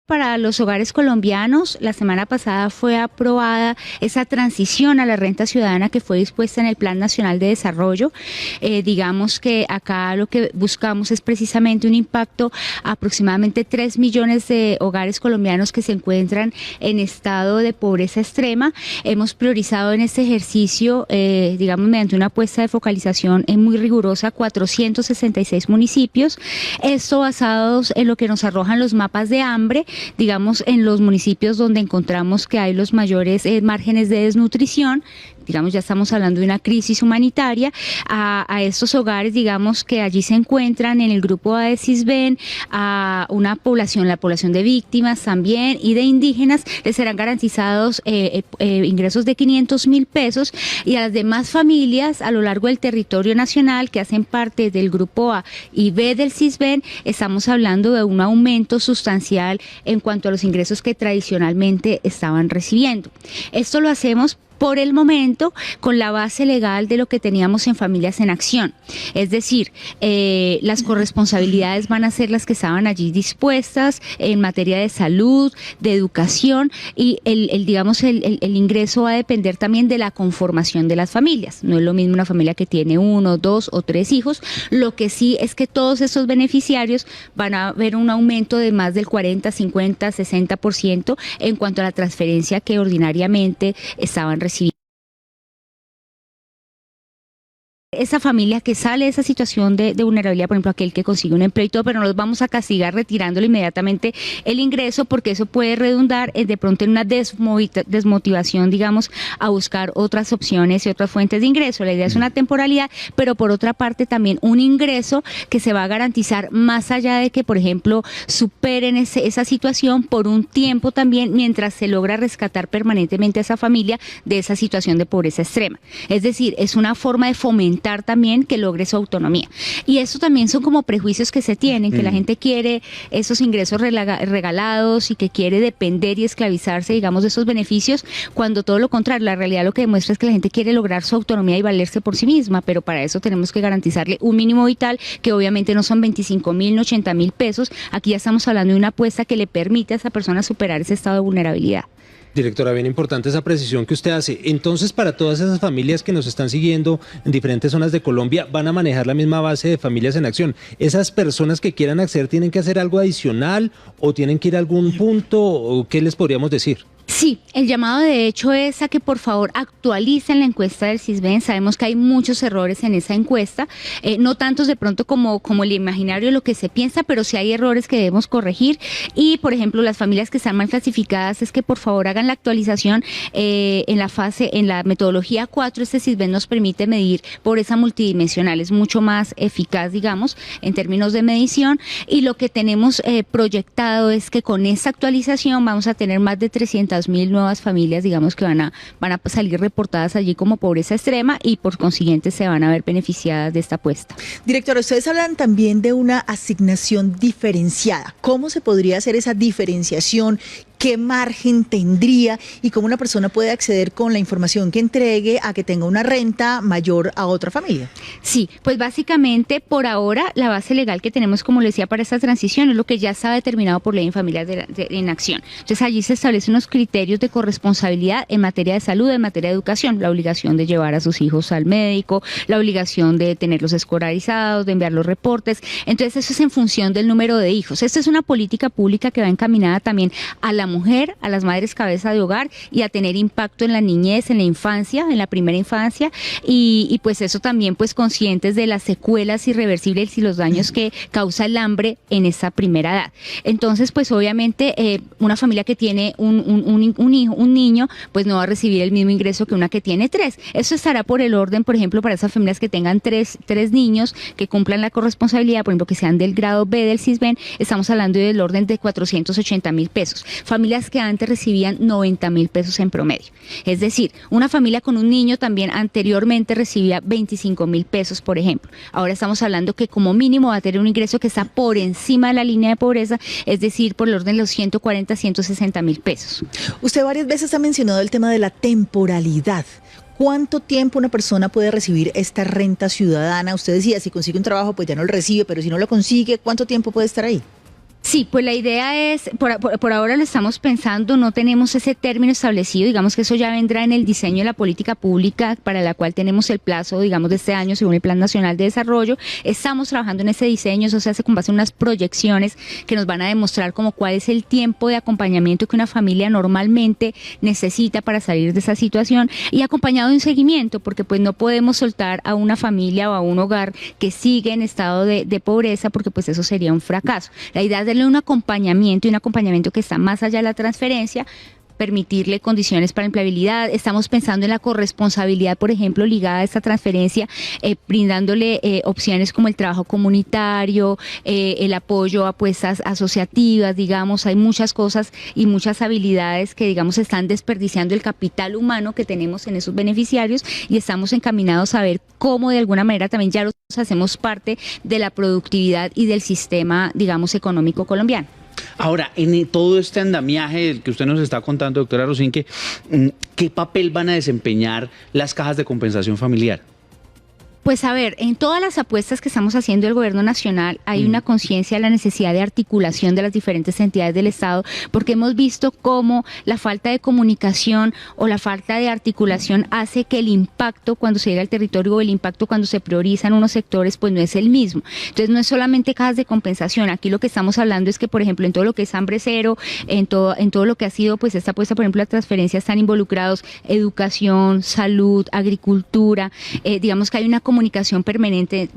para los hogares colombianos. La semana pasada fue aprobada esa transición a la renta ciudadana que fue dispuesta en el Plan Nacional de Desarrollo. Digamos que acá lo que buscamos es precisamente un impacto a aproximadamente 3 millones de hogares colombianos que se encuentran en estado de pobreza extrema. Hemos priorizado en este ejercicio, digamos, mediante una apuesta de focalización muy rigurosa, 466 municipios. Esto basados en lo que nos arrojan los mapas de hambre, digamos, en los municipios donde encontramos que hay los mayores márgenes de desnutrición. Digamos, ya estamos hablando de una crisis humanitaria, a estos hogares, digamos, que allí se encuentran en el grupo A de Sisbén, a una población, la población de víctimas también y de indígenas, les serán garantizados ingresos de 500.000 pesos, y a las demás familias a lo largo del territorio nacional que hacen parte del grupo A y B del Sisbén, estamos hablando de un aumento sustancial en cuanto a los ingresos que tradicionalmente estaban recibiendo. Esto lo hacemos por el momento con la base legal de lo que teníamos en Familias en Acción. Es decir, las corresponsabilidades van a ser las que estaban allí dispuestas en materia de salud, de educación, y digamos, el ingreso va a depender también de la conformación de las familias. No es lo mismo una familia que tiene 1, 2 o 3 hijos. Lo que sí es que todos estos beneficiarios van a ver un aumento de más del 40, 50, 60% en cuanto a la transferencia que ordinariamente estaban recibiendo. Esa familia que sale de esa situación de vulnerabilidad, por ejemplo, aquel que consigue un empleo y todo, pero no los vamos a castigar retirándole inmediatamente el ingreso, porque eso puede redundar de pronto en una desmotivación, digamos, a buscar otras opciones y otras fuentes de ingreso. La idea es una temporalidad, pero por otra parte también un ingreso que se va a garantizar más allá de que, por ejemplo, superen esa situación por un tiempo también, mientras se logra rescatar permanentemente a esa familia de esa situación de pobreza extrema. Es decir, es una forma de fomentar también que logre su autonomía. Y eso también son como prejuicios que se tienen, que la gente quiere esos ingresos regalados y que quiere depender y esclavizarse, digamos, de esos beneficios, cuando todo lo contrario, la realidad lo que demuestra es que la gente quiere lograr su autonomía y valerse por sí misma, pero para eso tenemos que garantizarle un mínimo vital, que obviamente no son 25.000 ni 80.000 pesos. Aquí ya estamos hablando de una apuesta que le permite a esa persona superar ese estado de vulnerabilidad. Directora, bien importante esa precisión que usted hace. Entonces, para todas esas familias que nos están siguiendo en diferentes zonas de Colombia, van a manejar la misma base de Familias en Acción. ¿Esas personas que quieran acceder tienen que hacer algo adicional o tienen que ir a algún punto, o qué les podríamos decir? Sí, el llamado de hecho es a que por favor actualicen la encuesta del Sisbén. Sabemos que hay muchos errores en esa encuesta, no tantos de pronto como el imaginario de lo que se piensa, pero sí hay errores que debemos corregir. Y por ejemplo, las familias que están mal clasificadas, es que por favor hagan la actualización en la metodología 4. Este Sisbén nos permite medir pobreza multidimensional, es mucho más eficaz, digamos, en términos de medición, y lo que tenemos proyectado es que con esta actualización vamos a tener más de 300.000 nuevas familias, digamos, que van a salir reportadas allí como pobreza extrema, y por consiguiente se van a ver beneficiadas de esta apuesta. Directora, ustedes hablan también de una asignación diferenciada. ¿Cómo se podría hacer esa diferenciación? ¿Qué margen tendría y cómo una persona puede acceder con la información que entregue a que tenga una renta mayor a otra familia? Sí, pues básicamente por ahora la base legal que tenemos, como le decía, para esta transición es lo que ya está determinado por ley en Familias en Acción. Entonces allí se establecen unos criterios de corresponsabilidad en materia de salud, en materia de educación, la obligación de llevar a sus hijos al médico, la obligación de tenerlos escolarizados, de enviar los reportes. Entonces eso es en función del número de hijos. Esta es una política pública que va encaminada también a la mujer, a las madres cabeza de hogar, y a tener impacto en la niñez, en la infancia, en la primera infancia, y pues eso también pues conscientes de las secuelas irreversibles y los daños que causa el hambre en esa primera edad. Entonces pues obviamente una familia que tiene un niño pues no va a recibir el mismo ingreso que una que tiene 3. Eso estará por el orden, por ejemplo, para esas familias que tengan tres niños que cumplan la corresponsabilidad, por ejemplo, que sean del grado B del Sisbén, estamos hablando del orden de 480.000 pesos. Familias que antes recibían 90.000 pesos en promedio. Es decir, una familia con un niño también anteriormente recibía 25.000 pesos, por ejemplo. Ahora estamos hablando que como mínimo va a tener un ingreso que está por encima de la línea de pobreza, es decir, por el orden de los 140, 160.000 pesos. Usted varias veces ha mencionado el tema de la temporalidad. ¿Cuánto tiempo una persona puede recibir esta renta ciudadana? Usted decía, si consigue un trabajo, pues ya no lo recibe, pero si no lo consigue, ¿cuánto tiempo puede estar ahí? Sí, pues la idea es, por ahora lo estamos pensando, no tenemos ese término establecido, digamos que eso ya vendrá en el diseño de la política pública para la cual tenemos el plazo, digamos, de este año según el Plan Nacional de Desarrollo. Estamos trabajando en ese diseño, eso se hace con base en unas proyecciones que nos van a demostrar como cuál es el tiempo de acompañamiento que una familia normalmente necesita para salir de esa situación y acompañado de un seguimiento, porque pues no podemos soltar a una familia o a un hogar que sigue en estado de pobreza, porque pues eso sería un fracaso. La idea es darle un acompañamiento y un acompañamiento que está más allá de la transferencia, permitirle condiciones para empleabilidad. Estamos pensando en la corresponsabilidad, por ejemplo, ligada a esta transferencia, brindándole opciones como el trabajo comunitario, el apoyo a apuestas asociativas, digamos, hay muchas cosas y muchas habilidades que, digamos, están desperdiciando el capital humano que tenemos en esos beneficiarios y estamos encaminados a ver cómo de alguna manera también ya los hacemos parte de la productividad y del sistema, digamos, económico colombiano. Ahora, en todo este andamiaje del que usted nos está contando, doctora Rosinque, ¿qué papel van a desempeñar las cajas de compensación familiar? Pues a ver, en todas las apuestas que estamos haciendo el gobierno nacional hay una conciencia de la necesidad de articulación de las diferentes entidades del Estado, porque hemos visto cómo la falta de comunicación o la falta de articulación hace que el impacto cuando se llega al territorio o el impacto cuando se priorizan unos sectores pues no es el mismo. Entonces no es solamente cajas de compensación, aquí lo que estamos hablando es que, por ejemplo, en todo lo que es hambre cero, en todo lo que ha sido pues esta apuesta, por ejemplo, las transferencias, están involucrados educación, salud, agricultura, digamos que hay una comunicación permanente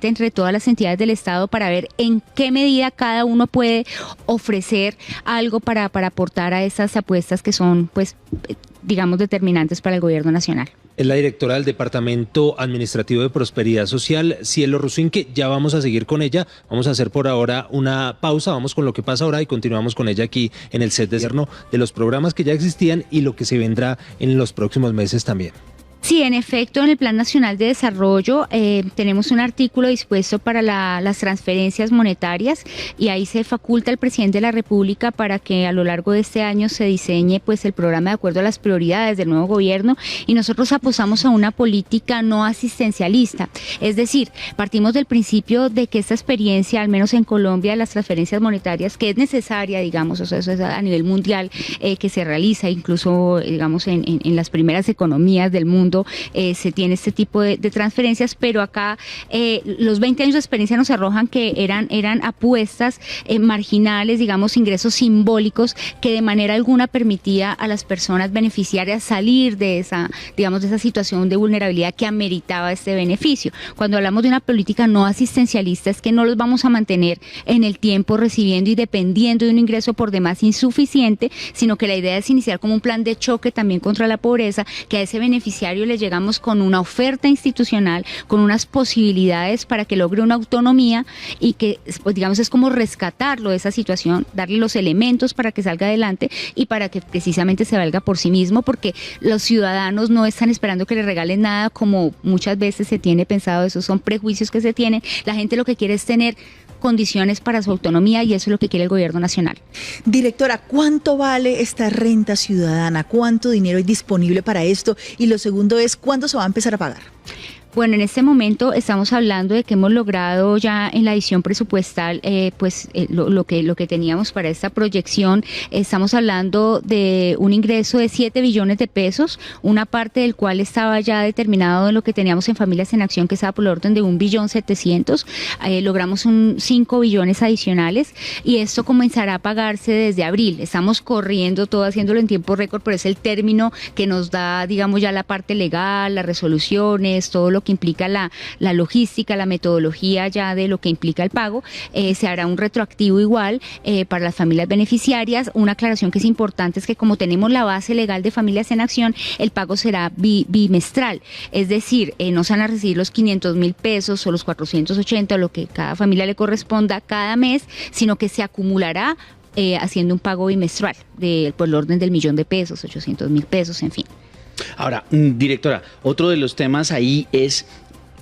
entre todas las entidades del Estado para ver en qué medida cada uno puede ofrecer algo para aportar a esas apuestas que son, pues, digamos, determinantes para el gobierno nacional. Es la directora del Departamento Administrativo de Prosperidad Social, Cielo Rosinque. Ya vamos a seguir con ella. Vamos a hacer por ahora una pausa. Vamos con lo que pasa ahora y continuamos con ella aquí en el set de Cerno de los programas que ya existían y lo que se vendrá en los próximos meses también. Sí, en efecto, en el Plan Nacional de Desarrollo tenemos un artículo dispuesto para las transferencias monetarias y ahí se faculta al presidente de la República para que a lo largo de este año se diseñe pues el programa de acuerdo a las prioridades del nuevo gobierno y nosotros apostamos a una política no asistencialista. Es decir, partimos del principio de que esta experiencia, al menos en Colombia, de las transferencias monetarias, que es necesaria, digamos, o sea, eso es a nivel mundial que se realiza, incluso, digamos, en las primeras economías del mundo, se tiene este tipo de transferencias, pero acá los 20 años de experiencia nos arrojan que eran apuestas marginales, digamos, ingresos simbólicos que de manera alguna permitía a las personas beneficiarias salir de esa situación de vulnerabilidad que ameritaba este beneficio. Cuando hablamos de una política no asistencialista es que no los vamos a mantener en el tiempo recibiendo y dependiendo de un ingreso por demás insuficiente, sino que la idea es iniciar como un plan de choque también contra la pobreza, que a ese beneficiario le llegamos con una oferta institucional, con unas posibilidades para que logre una autonomía y que, pues, digamos, es como rescatarlo de esa situación, darle los elementos para que salga adelante y para que precisamente se valga por sí mismo, porque los ciudadanos no están esperando que le regalen nada como muchas veces se tiene pensado, esos son prejuicios que se tienen. La gente lo que quiere es tener condiciones para su autonomía y eso es lo que quiere el gobierno nacional. Directora, ¿cuánto vale esta renta ciudadana? ¿Cuánto dinero hay disponible para esto? Y lo segundo es, ¿cuándo se va a empezar a pagar? Bueno, en este momento estamos hablando de que hemos logrado ya en la edición presupuestal lo que teníamos para esta proyección. Estamos hablando de un ingreso de 7 billones de pesos, una parte del cual estaba ya determinado en lo que teníamos en Familias en Acción, que estaba por el orden de 1.700.000.000. Logramos 5 billones adicionales y esto comenzará a pagarse desde abril. Estamos corriendo todo, haciéndolo en tiempo récord, pero es el término que nos da, digamos, ya la parte legal, las resoluciones, todo lo que implica la logística, la metodología ya de lo que implica el pago. Se hará un retroactivo igual para las familias beneficiarias. Una aclaración que es importante es que como tenemos la base legal de Familias en Acción, el pago será bimestral, es decir, no se van a recibir los 500.000 pesos o los 480, lo que cada familia le corresponda cada mes, sino que se acumulará haciendo un pago bimestral por el orden del 1.000.000 de pesos, 800.000 pesos, en fin. Ahora, directora, otro de los temas ahí es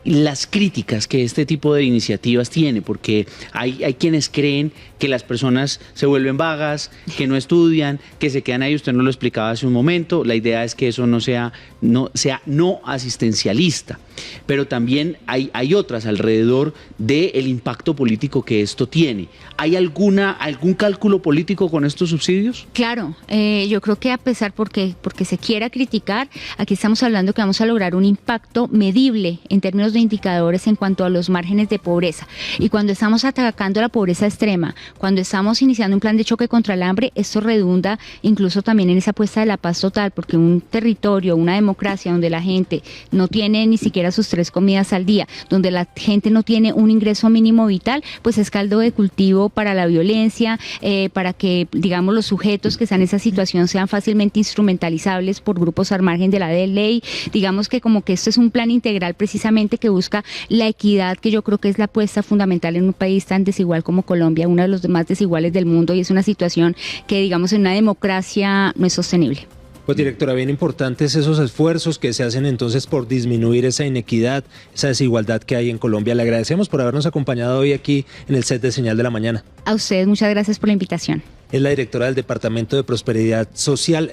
las críticas que este tipo de iniciativas tiene, porque hay quienes creen que las personas se vuelven vagas, que no estudian, que se quedan ahí. Usted nos lo explicaba hace un momento. La idea es que eso no sea no asistencialista, pero también hay otras alrededor del impacto político que esto tiene. ¿Hay algún cálculo político con estos subsidios? Claro, yo creo que a pesar porque se quiera criticar, aquí estamos hablando que vamos a lograr un impacto medible en términos de indicadores en cuanto a los márgenes de pobreza. Y cuando estamos atacando la pobreza extrema, cuando estamos iniciando un plan de choque contra el hambre, esto redunda incluso también en esa apuesta de la paz total, porque un territorio, una democracia donde la gente no tiene ni siquiera sus 3 comidas al día, donde la gente no tiene un ingreso mínimo vital, pues es caldo de cultivo para la violencia, para que, digamos, los sujetos que están en esa situación sean fácilmente instrumentalizables por grupos al margen de la ley. Digamos que como que esto es un plan integral precisamente que busca la equidad, que yo creo que es la apuesta fundamental en un país tan desigual como Colombia, uno de los más desiguales del mundo, y es una situación que, digamos, en una democracia no es sostenible. Pues directora, bien importantes esos esfuerzos que se hacen entonces por disminuir esa inequidad, esa desigualdad que hay en Colombia. Le agradecemos por habernos acompañado hoy aquí en el set de Señal de la Mañana. A ustedes muchas gracias por la invitación. Es la directora del Departamento de Prosperidad Social.